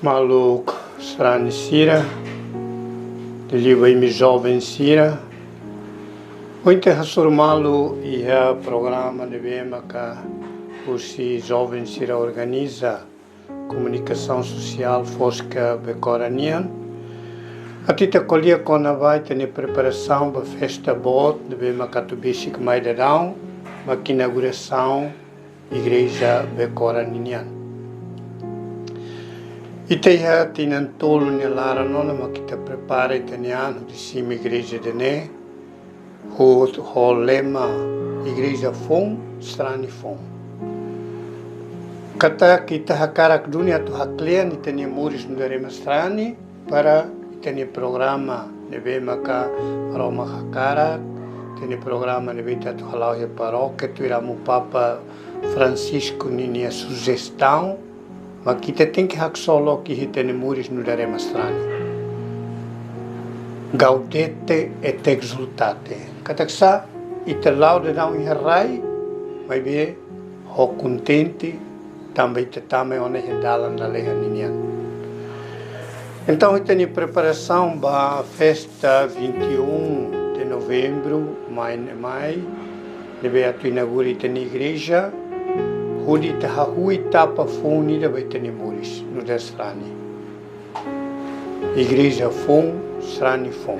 Maluco, strani sira, deliva imi jovem sira. Ointe malu ia programa de vema que os jovens sira organiza comunicação social fosca becoranian. A tita colhia quando vai ter preparação para festa bot de vema que tu bicho que mais darão, mas que inauguração igreja becoranian. E tinha tolo nelara nona, mas que te prepara italiano de cima igreja de ne, o lema igreja fom, strani fom. Kata kita hakara que dunia tu haklean itania muris no derema strani para itania programa de vema ka Roma hakara, itania programa de vita tu halau ya paróquia, tu iramu Papa Francisco ninia sugestão. Mas kita tem que solo que hitene muris no darema strani. Gaudete et exultate. Kataksa ite laude não iharai, mas be ho contente também te tame one dalan na leha ninian. Então itene preparação para a festa 21 de novembro, mai, deve a tu inaugura itene igreja. Hudi tahui tapa fone da baitani muris no da strani. Igreja fom, strani fom.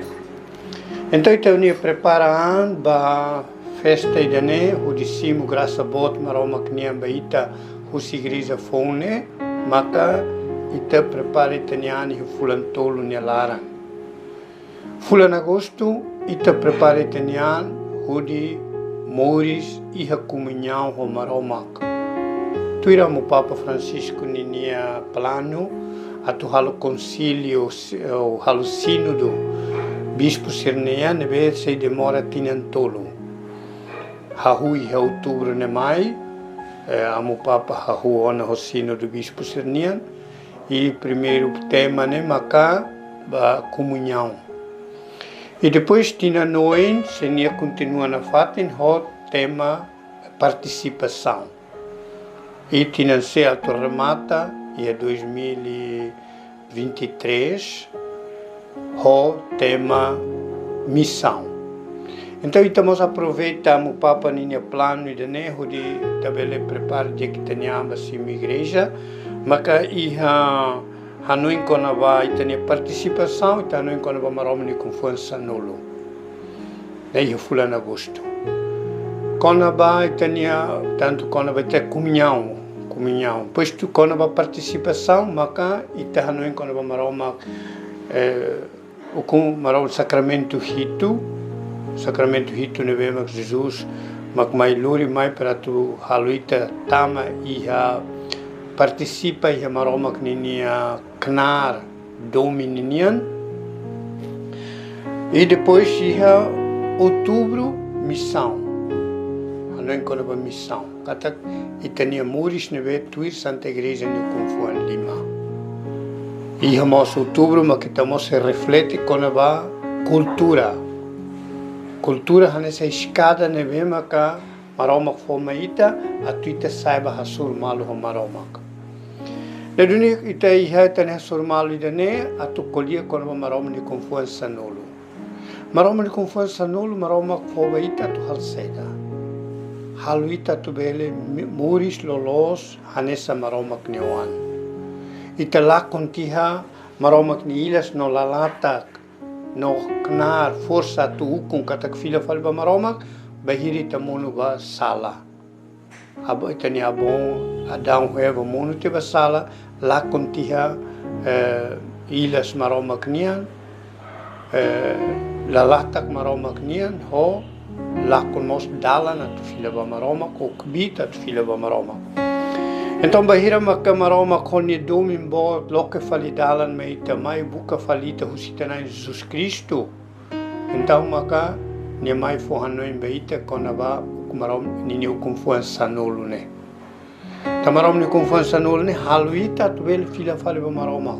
Então itani prepara ba festa idane, hudi simu graça bot maroma knia baita husi igreja fone, maka ita prepara itaniani fulan tolo nelara. Fulan agosto ita prepara itanian hudi muris iha comunhão ho maromak. Tu iramu Papa Francisco ninia plano a tu halo concílio o halo sínodo bispo Sirnea neve se demora tinantolo hahui ha outubro ne mai amu Papa hahu ona ho sínodo bispo Sirnea e primeiro tema ne maca ba comunhão e depois tina noen se nia continua na fatin ho tema participação. E tinha-se a remata em 2023 o tema missão. Então estamos aproveitando o Papa ninha plano de nervo de também preparar de que tenhamos assim uma igreja, mas que a não encontrar vai ter participação e a não encontrar vai marom de confiança nulo. Daí fulano agosto. Quando vai ter tanto quando vai ter comunhão. Pois tu quando vai participação, maca e tá não quando vai maroma o com maroma sacramento hito ne vemos Jesus, mas mais luri mais para tu haluita tama e participa e maroma que ninia knar domininian e depois ia outubro missão. Não encontra missão. Kata itania muris neve tuir Santa Igreja no Confuan Lima. E hamos outubro, mas que estamos se reflete com a cultura. Cultura hanessa escada neve maka maromak fomaita a tuita saiba hasur malu ho maromak. Na dunia ita iha tane hasur malu idane a tu kolia com a marom ni Confuan Sanolo. Marom ni Confuan Sanolo maromak fomaita tu halseda. Haluita tu bele muris lolos hanessa maromak newan. Ita la contiha maromak ni ilas no lalatak no knar força tu ukun katak fila falba maromak bahiri tamono ba sala. Abo itani abon adão hueva mono te ba sala la contiha ilas maromak nian lalatak maromak nian ho lá conosco dala na tu filha ba maroma ko kbita tu filha ba maroma então bahira maka maroma koni domin bo loke fali dalan me tamai buka falita husitana Jesus Cristo então maka ne mai fo hanno in beita konaba marom ni o confiança nolo ne tamarom ni confiança nolo ne haluita tu bel filha fali ba maroma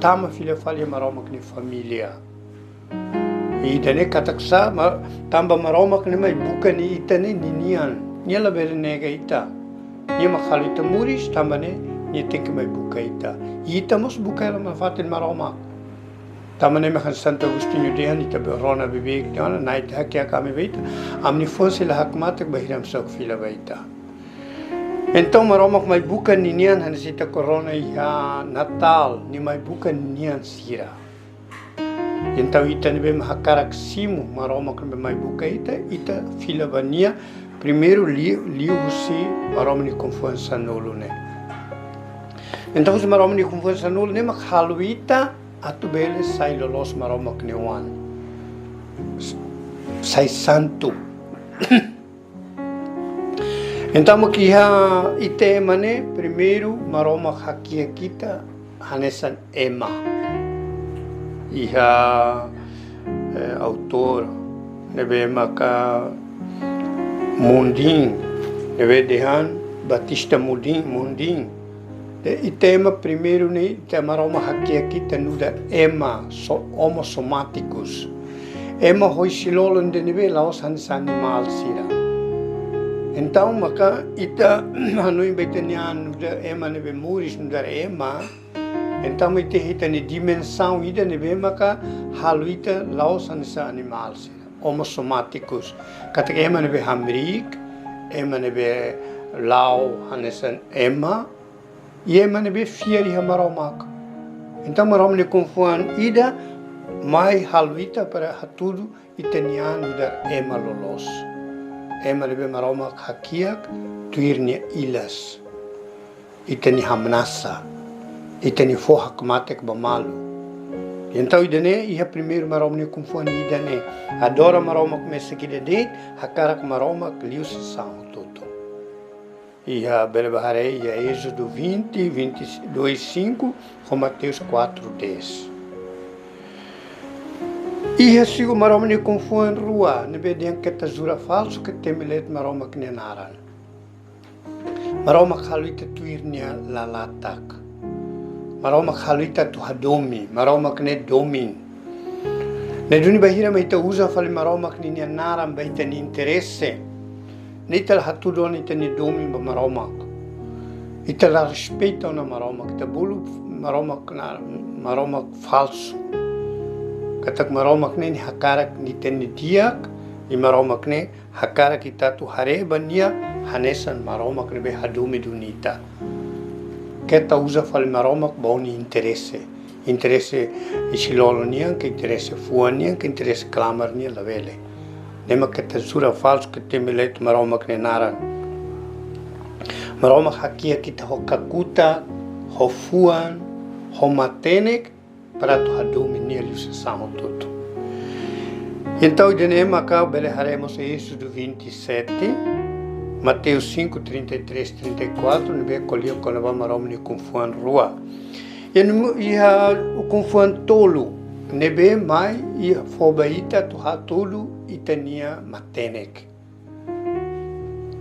tama filha fali maroma ni família. E dane kataksa tamba maroma kene mai buka ni itane ninian niela bere nega ita ni makhalita muris tamba ne nia tem que mai buka ita. Ita mos buka ela mafatin maroma. Tamane makan Santo Agostinho dehan ita berona bebek dehan naik hakia kami beita. Amni fosse la hakmatek bahiram sok fila beita. Então maroma mai buka ninian hanisita corona iha Natal ni mai buka ninian sira. Então ita nebe mahakarak simu maroma kan mai buka ita fila bania primeiro liu si maroma ni confiança nolo ne. Então se maroma ni confiança nolo ne makhalu ita atu bele sai lolos maroma knewan. Sai santo. Então makiha ite mane primeiro maroma hakia kita hanesan ema. Iha autor nebe maka Mundim nebe dehan Batista Mundim de tema primeiro ne maroma hakia kita nuda ema homosomáticos ema hoi silolon de nebe laos hans animal sira. Então maka ita hanoi betanian nuda ema nebe muris nuda ema. Então ite hita ni dimensão ida nebe maka haluita laos hans animal sira. Homosomáticos. Katak ema nebe hamrik, ema nebe lau hanesan ema, e ema nebe fieri hamaromak. Então marom ne confuan ida mai haluita para hatudu itanian dar ema lolos. Ema nebe maromak hakiak tuirnia ilas. Itani hamnasa. Itani fohak matek bamalu. Então idane iha primeiro marom ne confuan idane. Adora maromak mesa que de hakarak maromak liu se são toto. Iha belebahare iha Êxodo 20, 22, 5 com Mateus 4, 10. Iha sigo marom ne confuan rua nebe den keta zura falso que temelet maromak ne naran. Maromak haluita tuirnia lalatak. Maromak haluita tu hadomi, maromak ne domin. Ne duni bahira maita usa fali maromak ni naram baita ni interesse. Nita la hatudon ita ni domi ba maromak. Ita la respeita na maromak, ita bulu maromak falso. Katak maromak ne ni hakarak ni teni diak, i maromak ne hakarak ita tu hare bania hanesan maromak ne be hadomi dunita. Kita usa fali maromak boni interesse. Interesse isilolo nian, que interesse fuan nian, que interesse clamar nian la vele. Nema kita zura falso que temelet maromak ne naran. Maromak hakia kita ho kakuta, ho fuan, ho matenek, para tu hadomi nian liu samo tudo. Então, idene cá haremos Êxodo 27. Mateus 5, 33, 34, nebe colheu quando vamos marom ni confuan rua. E o confuan tolo, nebe mai e fobaita tu hatolo itania matenek.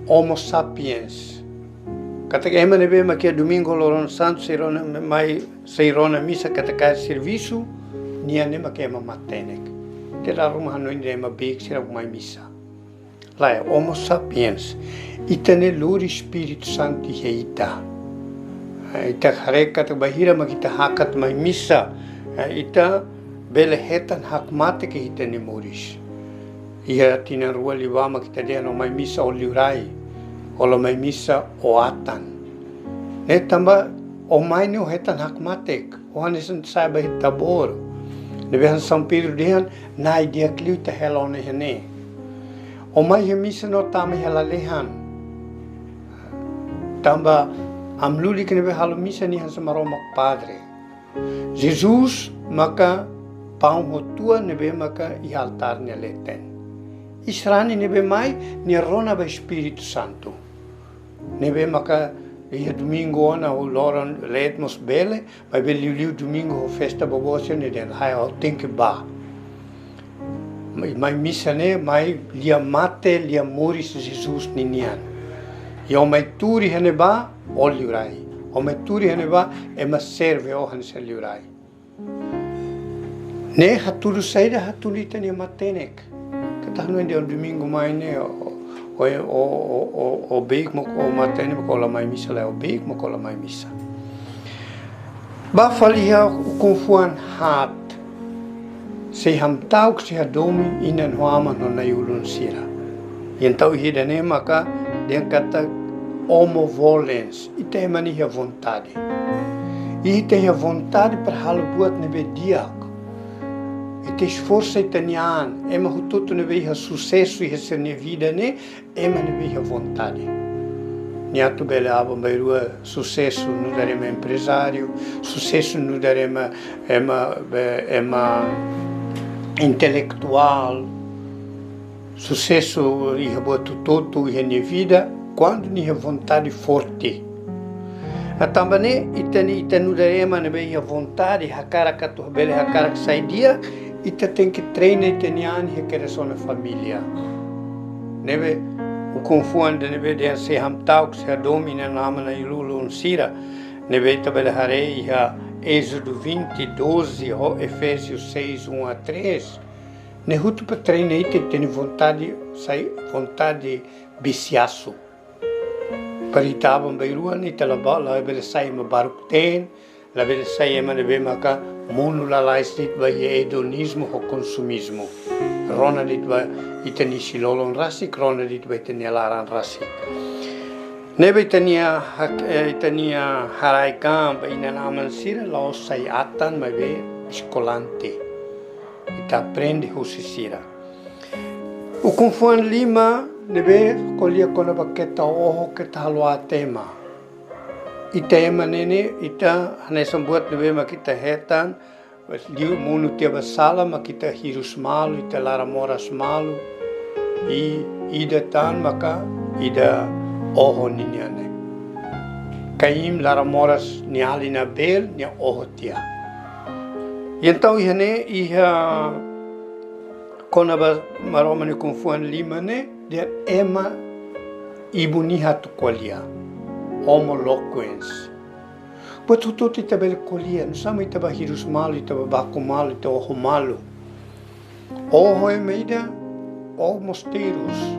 Homo sapiens. Katakema nebe makia domingo loron santo seirona missa kataka serviço nia nema kema matenek. Tera ruma hanoi nema bek sira mai missa. Lá é Homo sapiens. Itane luri Espírito Santo ita. Ita hareka te bahira makita hakat mai missa. Ita bele hetan hakmate ke ita ni muris. Ia tina rua liwa makita dia no mai missa o liurai. Ola mai missa o atan. Ne tamba o mai no hetan hakmatek. O hanesan saiba hitabor. Nebehan São Pedro dihan nai dia kliuta helone hene. O mai he missa no tama hela lehan. Tamba amluli que nebe halu missa ni hansa maromak padre. Jesus maka pão rotua nebe maka i altar ne leten. Israni nebe mai ni rona ba Espírito Santo. Nebe maka ia domingo ona o loran letmos bele, mas beliu domingo o festa bobosia ne den hai o think ba. Mai missa ne mai lia mate lia moris Jesus ninian. E o mai turi hene ba o liurai. O mai turi hene ba e ma serve o han se liurai. Ne hatulu saida hatulita ne matenek. Katahno ende o domingo mai ne o beik mo o matenek ko la mai missa la o beik mo ko la mai missa. Ba falia o confuan hat. Se hamtau que se adomi inan hoama no na yulun sira. E então hidane maka den kata homo volens. E tem mania vontade. E tem a vontade para halo buat nebe diak. E te esforço italiano. Ema hututu nebe ha sucesso e ser na vida ne. Ema nebe ha vontade. Niatu bele aba bairua sucesso no darema empresário. Sucesso no darema ema intelectual, sucesso e boto todo e na vida quando tinha vontade forte. A também e no darema na bem a vontade a cara que tu bele a cara que sai dia e tem que treinar e tem que querer só na família. Neve o confundo neve de se hamtau que se domina na mana ilulu sira neve tabele harei a Êxodo 20, 12, Efésios 6, 1 a 3. Nehutu para treinar e tem vontade, vontade viciaço. Para itavam beirua ni talaba la bele sai ma baruk ten, la bele sai ma nebe maka monu la laistit ba hedonismo ho consumismo. Rona dit ba itani silolon rasi, rona dit ba itani alaran rasi. Nebe itania harai camp ina naman sira lao sai atan ma be escolante. Ita aprende husisira. O confuan lima nebe kolia kona baketa oho ke talwa tema. Ita ema nene ita hanesam buat nebe makita hetan liu munu tia basala makita hirus malu ita lara moras malu I ida tan maka ida oho ninyane. Caim lara moras ni alina bel ni oho tia. E então ia kona ba maroma ni confuan lima ne de ema ibuniha tu kolia. Homo loquens. But tu ti tabel kolia, no sama itaba hirus malu, itaba baku malu, ita oho malu. Oho e meida o mosteiros.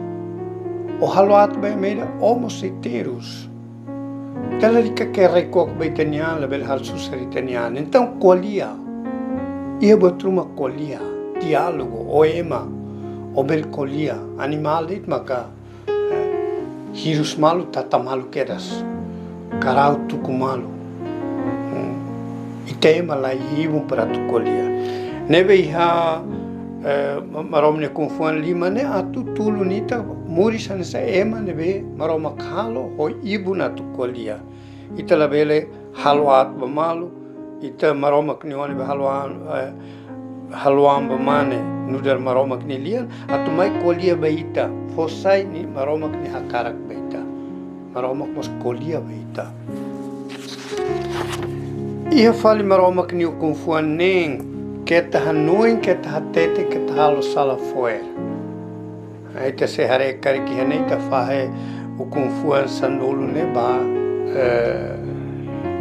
O haloat ba e meida o mosteiros. Tela rica que recok ba itanian, la bel hal susar itanian. Então kolia. Ia botruma kolia, diálogo, o ema, o bel kolia, animal dit maka. Hirus malu tata malu keras. Karau tuku malu. Itema lá iam para tu kolia. Neve iha maromne confuan lima ne atu tulu nita murisa nessa ema neve maroma kalo ho ibu na tu kolia. Ita la bele haluat bamalu. Ita maroma knione be haluan bamane nudar maroma knilian atu mai kolia baita. Fosai ni maroma kni hakarak baita. Maroma mos kolia baita. Ia fali maroma que o confuan nem que ta hanoin que ta hatete que ta halo sala foer. Aí te se hare kare que nem ta fahe o confuan sanolo ne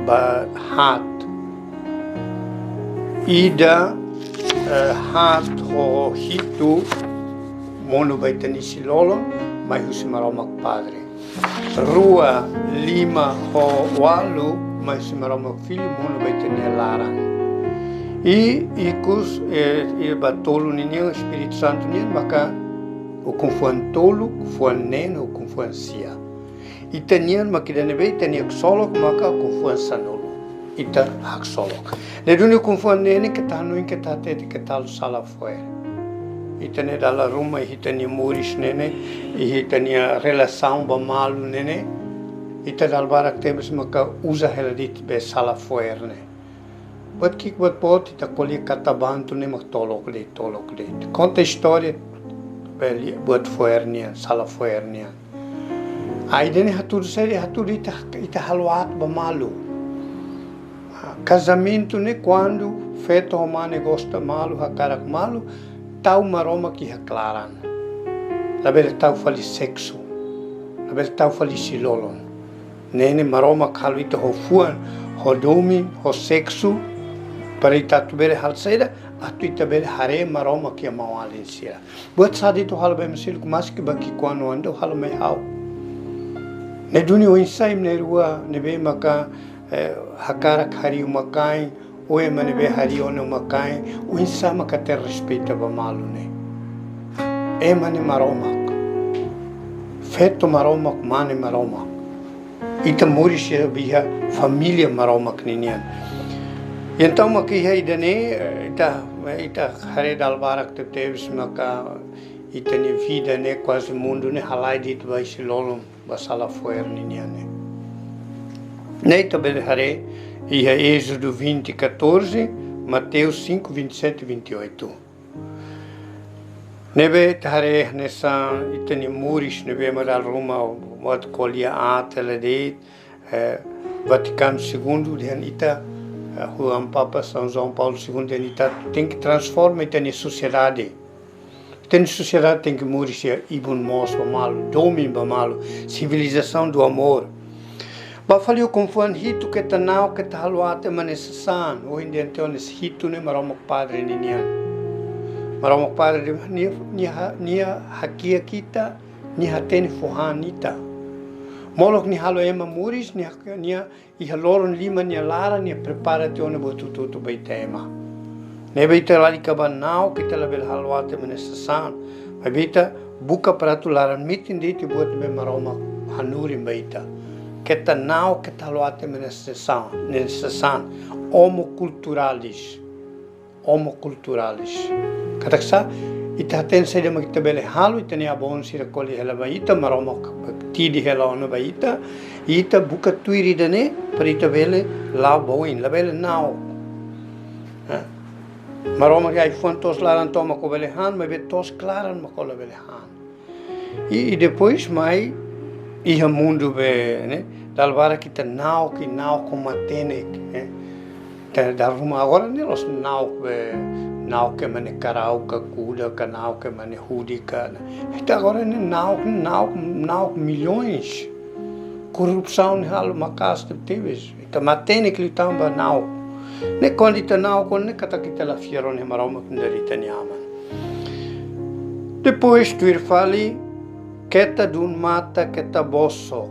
ba hat. Ida hat ho hitu mono baitani silolo mai husi maroma padre. Rua lima ho walu mas se maroma filho mundo vai ter laran e cus e batolo ninguém o Espírito Santo ninguém maka o confuan tolo confuan neno confuan sia e teniam makidane vai tenia solo maka confuan sanolo ita hak solo le duni confuan nene que tá no que tá tete que tal sala foi e tenia dalla Roma e tenia muris nene e tenia relação ba malu nene ita dalbarak tebes maka usa heladit be sala foerne. Wat kik wat pot ita koli katabantu ne mak tolok le. Conta história beli buat foernia sala foernia. Aidene hatur seri hatur ita haluat ba malu. Casamento ne quando feto romane gosta malu hakarak malu tau maroma ki haklaran. La bel tau fali sexo. La bel tau fali silolon. Nene maroma kalvita ho fuan, ho domi, ho sexo, para ita tu bere halseira, atu ita bere hare maroma kia mawalin sira. Buat sadi tu hal bem sil kumas ki baki kuano ando hal me hau. Ne duni o insaim ne rua ne be maka hakarak hari umakai o e mane be hari ona umakai o insama ka ter respeita ba malu ne e mane maromak feto maromak mane maromak ita morisha biha família maromak ninian então makiha idane ita hare dalbarak te teves maka ita ni vida ne quase mundo ne halai dit vai se lolom basala foer ninian Neita Belharé, e a Êxodo 20, 14, Mateus 5, 27 e 28. Nebe Tare nessa itani muris, nebe maral Roma, wat kolia atele deit, Vaticano II, den ita, Juan Papa São João Paulo II, den ita tem que transformar itani sociedade. Tem sociedade tem que muris ibun mos bamalo, domin bamalo, civilização do amor. Bafalio confuan hito que tanau que taluate manesasan o indiantones hito ne maromok padre ninian maromok padre nia hakia kita ni hatene fohanita molok ni halo ema muris nia ihaloron lima nia lara nia prepara te one botutu baitema ne beita lali kabanau que talabel haluate manesasan beita buka pratu laran mitin dite buat me maromok hanuri baita que não que taloate necessan homoculturalis kataksa ita ten sai de makita bele halu ita ni abon sira koli hela baita maromok tidi hela ona baita ita buka tuiri dane parita bele la boin la bele now maromok ai fontos laran toma ko bele han mas betos claran makola bele han e depois mai Iha mundo be, né? Dalvara kita nau combatene, né? Da ruma agora né? Los nau que mane karauka kuda, nau que mane hudika, né? Então agora né? Nau milhões, corrupção halo makas teves, então matene que litamba nau, né? Quando ita nau quando né? Kata kita la fiero né? Maroma kundarita nyaman. Depois tu fali Keta dun mata keta bosok,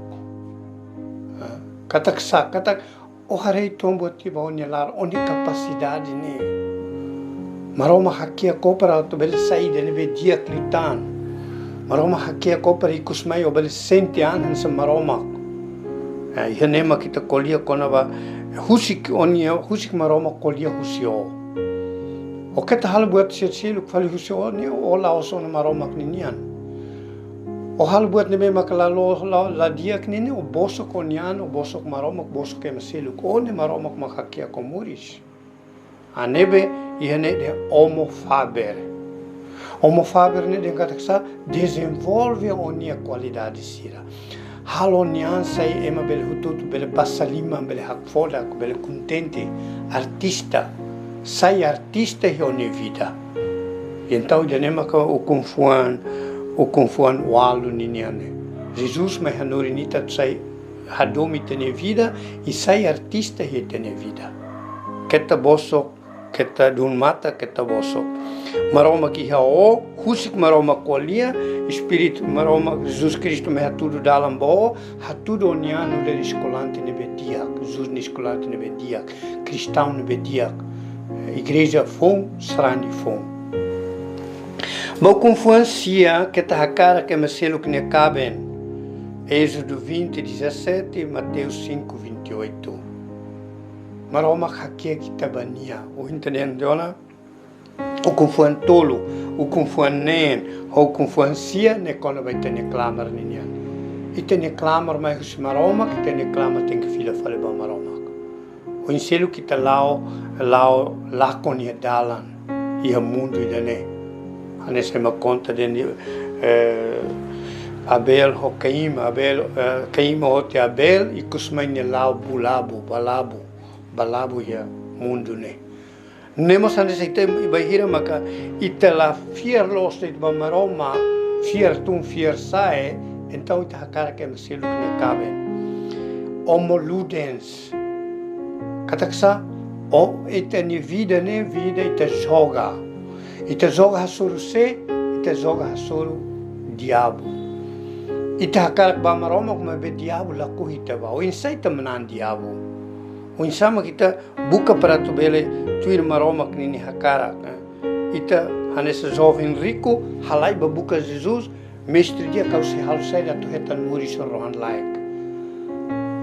kata o harei tombo tiba o nelar oni capacidade ne, maroma hakia kopara to bel saída ne vedia clitan, maroma hakia kopara ikusmai o bel sente anan sa maroma, ia nema kita kolia konava husik maroma kolia husio, o keta hal buat silu kvali husio ne o la oso ne maroma ninian. O hal buat nebe makalalo la diak nene o bosok onian o bosok maromok bosok emaselu ko ne maromok makakia komuris anebe ihene de homo faber ne de kataksa desenvolve onia qualidade sira halonian sai ema bel hutut bel basalima bel hakfoda bel contente artista sai artista e oni vida então de nema o confuan walu niniane. Jesus me hanurinita sai hadomi tene vida e sai artista he tene vida. Keta boso, keta dun mata, keta boso. Maroma ki o husik maroma kolia, espírito maroma Jesus Cristo me hatudo dalambo, hatudo oniano de escolante ne bediak, Jesus ne escolante ne bediak, cristão ne bediak, igreja fom, srani fom. Mas confuancia que está a cara que me selo que ne cabem. Êxodo 20, 17, Mateus 5, 28. Maroma hakia que tabania. O entendendo ona? O confuan tolo, o confuan nen, o confuancia ne quando vai ter ne clamar ninha. E tem ne clamar mais os maroma que tem ne clamar tem que filha fale ba maroma. O enselo que está lá conia dalan e o mundo idane. Nesse me conta de Abel ho Caim ho te Abel e kusmai lau balabu ya mundo ne nemos antes ite bahira maka ite la fier los de maroma fier sai então ita cara que me selo que ne cabe homo ludens kataksa o ite ni vida ite joga ita joga hasuru se, ita joga hasuru diabo. Ita hakar ba maroma kuma be diabo la kuhita ba. O insai tamanan diabo. O insama kita buka para tu bele tuir maroma que nem hakara. Ita hanessa jovem rico halai babuka Jesus mestre dia kau se halu sai da tu hetan muri sorohan laik.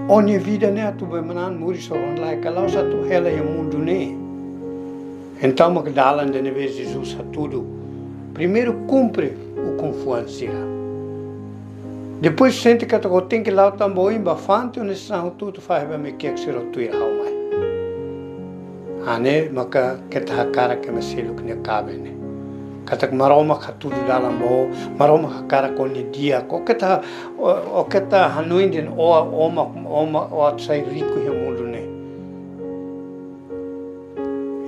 Onye vida ne atu bemanan muri sorohan laik kalau satu hela yang mundo ne. Então mak dalan de neve Jesus a tudo. Primeiro cumpre o confiança. Depois sente que tu tem que lá também bafante nesse são tudo faz bem me que ser tu ir ao mai. Ane maka que tá cara que me selo que ne cabe ne. Katak maroma tudo dalam bo maroma cara com dia o que tá hanuinden o sai rico e mundo ne.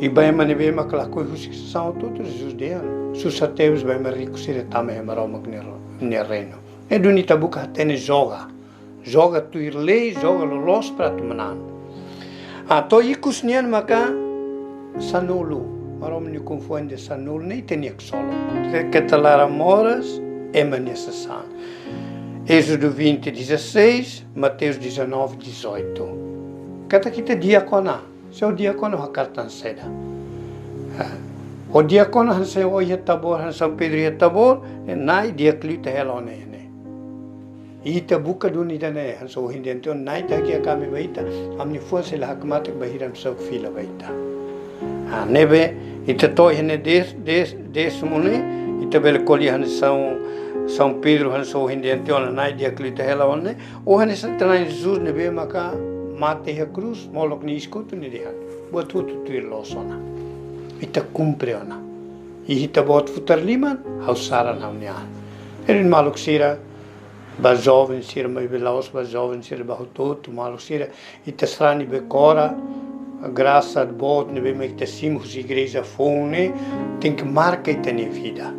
E bem mane bem makala coi husi são tudo Jesus dia. Susateus bem rico ser também maroma que ne reino. E dunita buka tene joga tu ir lei joga lo los para tu manan a to ikus nian maka sanulu marom ni confunde sanulu nem tenia que solo que talara moras é manessa Êxodo 20:16 Mateus 19:18 kata kita diakona seu diakono hakartan seda o diakono han se o tabor han São Pedro e tabor nai dia klita helone Ita buka dunida ne hanso hindento nai takia kami baita amni fuanse la hakmatek bahiram sok fila baita nebe ita to hene des mune ita bel koli han São Pedro hanso hindento nai dia klita hela one o hane santana Jesus nebe maka mate a cruz molok ni escuto ni dia bot tudo tu losona ita cumpre ona ita bot futar liman hausara namnia erin maluk sira ba jovem ser mais veloz, ba jovem ser bahutot, malo ser itastrani becora, a graça de bot, ne bem que simos igreja fone, tem que marcar ita ne vida.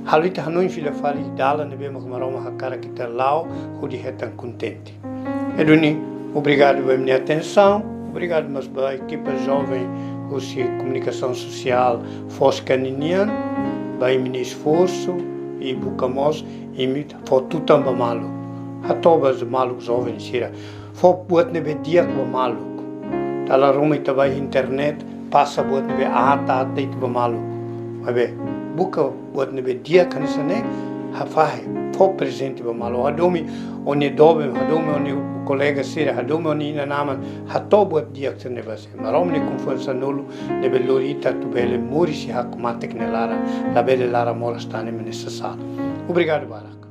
Halita hanoi filha fali dala ne bem que maroma hakara que tá lá, o de retan contente. Eduni, obrigado pela minha atenção, obrigado mas ba equipa jovem, o se comunicação social, fosca ninian, ba meu esforço e bucamos imita for tutamba malu hatobas maluk jovem sira for buat nebe dia ko maluk tala rumi tabai internet passa buat nebe ata tait ba maluk abe buka buat nebe dia kanisane hafai for presente ba malu hadomi oni dobe hadomi oni colega sira hadomi oni na naman hatobuat dia ksene base marom ne confiança nulu nebe lorita tu bele muri si hak matek nelara la bele lara morastane necessário. Obrigado, Barak.